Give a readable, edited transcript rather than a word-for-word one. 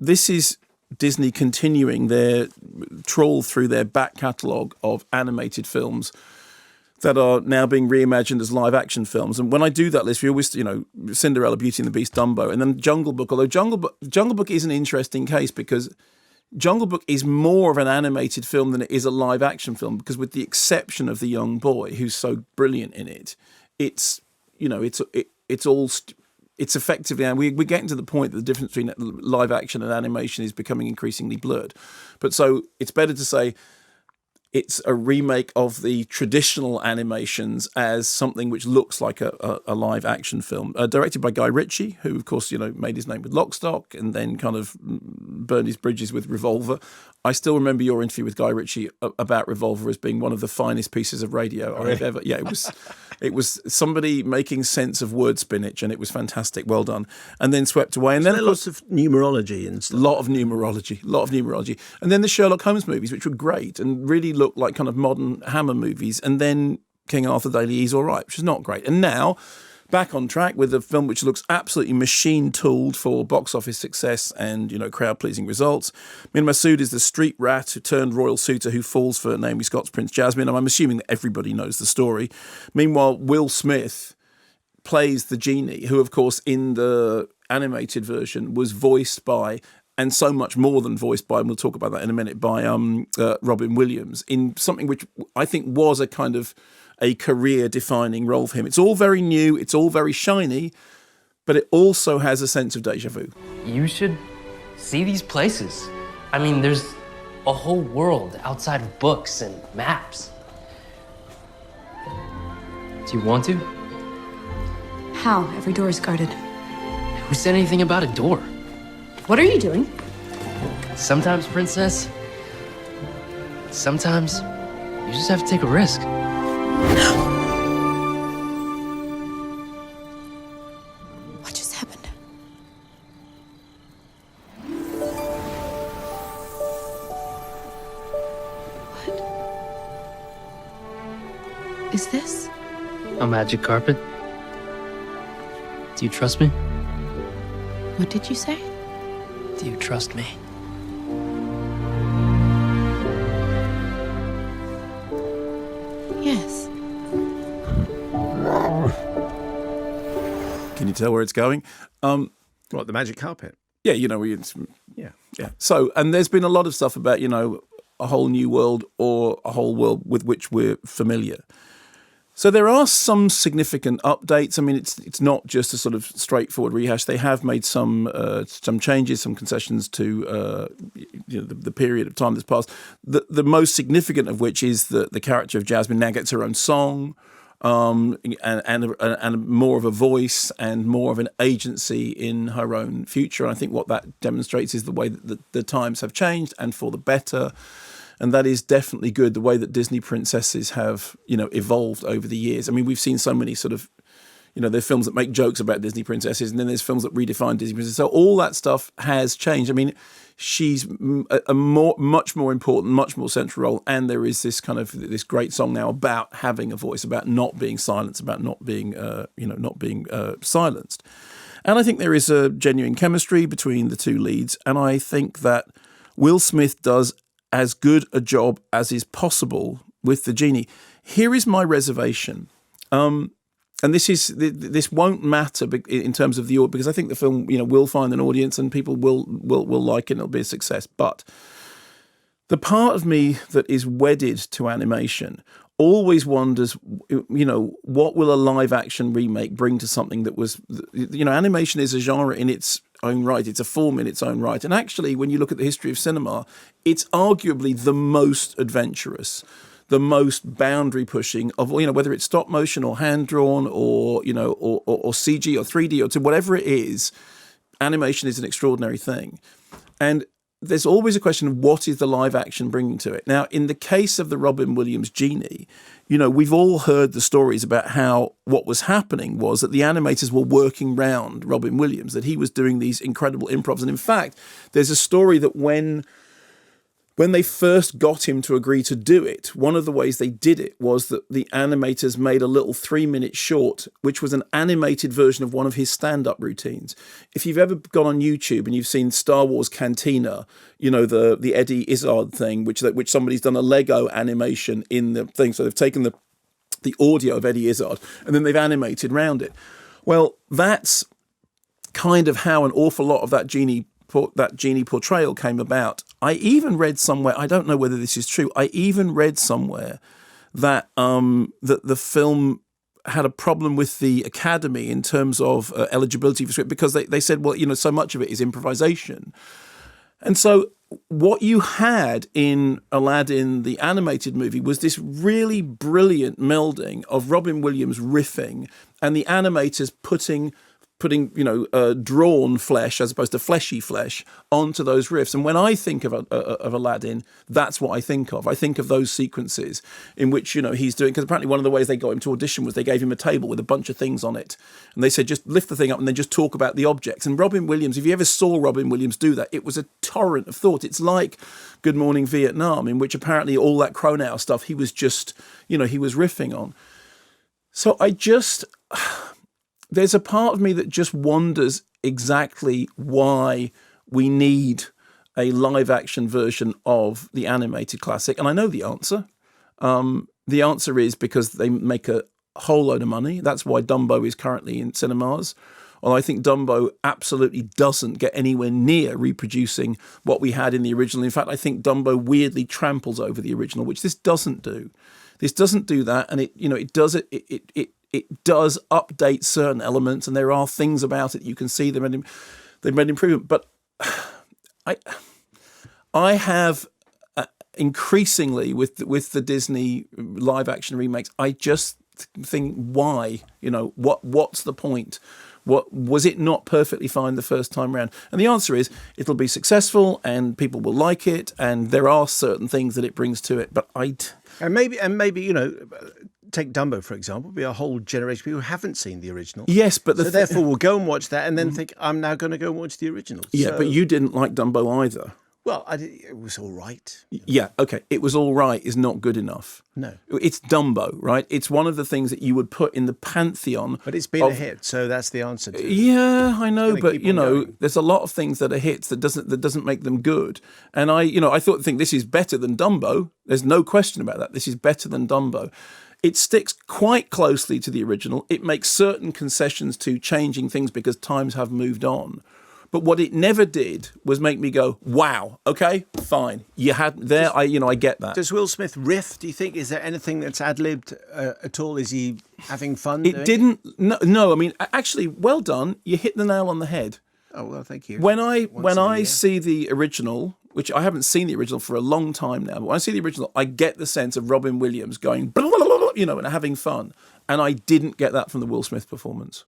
this is Disney continuing their trawl through their back catalogue of animated films that are now being reimagined as live-action films. And when I do that list, we always, Cinderella, Beauty and the Beast, Dumbo, and then Jungle Book. Although Jungle Book is an interesting case because Jungle Book is more of an animated film than it is a live-action film, because with the exception of the young boy who's so brilliant in it, it's effectively, and we're getting to the point that the difference between live action and animation is becoming increasingly blurred. But so it's better to say it's a remake of the traditional animations as something which looks like a live action film, directed by Guy Ritchie, who of course made his name with Lock, Stock and then kind of burned his bridges with Revolver. I still remember your interview with Guy Ritchie about Revolver as being one of the finest pieces of radio I've ever. Yeah, it was somebody making sense of word spinach, and it was fantastic. Well done. And then Swept Away, and then lots of numerology and stuff. A lot of numerology, and then the Sherlock Holmes movies, which were great and really looked like kind of modern Hammer movies, and then King Arthur Daily He's All Right, which is not great. And now back on track with a film which looks absolutely machine-tooled for box office success and, crowd-pleasing results. Min Masood is the street rat who turned royal suitor who falls for Naomi Scott's Prince Jasmine. I'm assuming that everybody knows the story. Meanwhile, Will Smith plays the genie, who, of course, in the animated version was voiced by, and so much more than voiced by, and we'll talk about that in a minute, by Robin Williams, in something which I think was a kind of a career-defining role for him. It's all very new, it's all very shiny, but it also has a sense of déjà vu. You should see these places. I mean, there's a whole world outside of books and maps. Do you want to? How? Every door is guarded. Who said anything about a door? What are you doing? Sometimes, princess, sometimes you just have to take a risk. What just happened? What is this? A magic carpet. Do you trust me? What did you say? Do you trust me? Yes. Can you tell where it's going? What, the magic carpet? Yeah, Yeah. So, and there's been a lot of stuff about, a whole new world or a whole world with which we're familiar. So there are some significant updates. I mean, it's not just a sort of straightforward rehash. They have made some changes, some concessions to the period of time that's passed. The most significant of which is that the character of Jasmine now gets her own song, and more of a voice and more of an agency in her own future. And I think what that demonstrates is the way that the times have changed and for the better. And that is definitely good, the way that Disney princesses have, evolved over the years. I mean, we've seen so many sort of, there's films that make jokes about Disney princesses, and then there's films that redefine Disney princesses. So all that stuff has changed. I mean, she's much more important, much more central role. And there is this kind of this great song now about having a voice, about not being silenced, about not being silenced. And I think there is a genuine chemistry between the two leads. And I think that Will Smith does as good a job as is possible with the genie. Here is my reservation, and this won't matter in terms of the audience, because I think the film will find an audience and people will like it and it'll be a success. But the part of me that is wedded to animation always wonders, what will a live action remake bring to something that was, animation is a genre in its own right. It's a form in its own right. And actually, when you look at the history of cinema, it's arguably the most adventurous, the most boundary pushing of, whether it's stop motion or hand drawn or CG or 3D or whatever it is, animation is an extraordinary thing. And there's always a question of what is the live action bringing to it. Now, in the case of the Robin Williams Genie, we've all heard the stories about how what was happening was that the animators were working round Robin Williams, that he was doing these incredible improvs. And in fact, there's a story that when when they first got him to agree to do it, one of the ways they did it was that the animators made a little 3-minute short, which was an animated version of one of his stand-up routines. If you've ever gone on YouTube and you've seen Star Wars Cantina, you know, the Eddie Izzard thing, which somebody's done a Lego animation in the thing. So they've taken the audio of Eddie Izzard and then they've animated around it. Well, that's kind of how an awful lot of that Genie portrayal came about. I even read somewhere, I don't know whether this is true, I even read somewhere that that the film had a problem with the Academy in terms of eligibility for script, because they said, well, you know, so much of it is improvisation. And so what you had in Aladdin, the animated movie, was this really brilliant melding of Robin Williams riffing and the animators putting drawn flesh as opposed to fleshy flesh onto those riffs. And when I think of Aladdin, that's what I think of. I think of those sequences in which, you know, he's doing, because apparently one of the ways they got him to audition was they gave him a table with a bunch of things on it. And they said, just lift the thing up and then just talk about the objects. And Robin Williams, if you ever saw Robin Williams do that, it was a torrent of thought. It's like Good Morning Vietnam, in which apparently all that Cronau stuff, he was just, you know, he was riffing on. So there's a part of me that just wonders exactly why we need a live-action version of the animated classic. And I know the answer. The answer is because they make a whole load of money. That's why Dumbo is currently in cinemas. Well, I think Dumbo absolutely doesn't get anywhere near reproducing what we had in the original. In fact, I think Dumbo weirdly tramples over the original, which this doesn't do. This doesn't do that, and it does update certain elements, and there are things about it you can see they've made improvement. But I have increasingly with the Disney live action remakes, I just think, why? You know, what's the point? What was it not perfectly fine the first time around? And the answer is it'll be successful and people will like it, and there are certain things that it brings to it. But maybe you know, take Dumbo for example, be a whole generation of people who haven't seen the original. Yes, but therefore we'll go and watch that and then think, I'm now going to go and watch the original. Yeah, but you didn't like Dumbo either. Well, it was all right. Yeah, okay. It was all right is not good enough. No. It's Dumbo, right? It's one of the things that you would put in the pantheon. But it's been a hit, so that's the answer to it. Yeah, I know, but you know, going. there's a lot of things that are hits that doesn't make them good. And I think this is better than Dumbo. There's no question about that. This is better than Dumbo. It sticks quite closely to the original. It makes certain concessions to changing things because times have moved on. But what it never did was make me go, wow, okay, fine. You had there, I get that. Does Will Smith riff? Do you think, is there anything that's ad-libbed at all? Is he having fun? It didn't, no, I mean, actually, well done. You hit the nail on the head. Oh, well, thank you. When I see the original, which I haven't seen the original for a long time now, but when I see the original, I get the sense of Robin Williams going, blah, blah, blah, blah, and having fun. And I didn't get that from the Will Smith performance.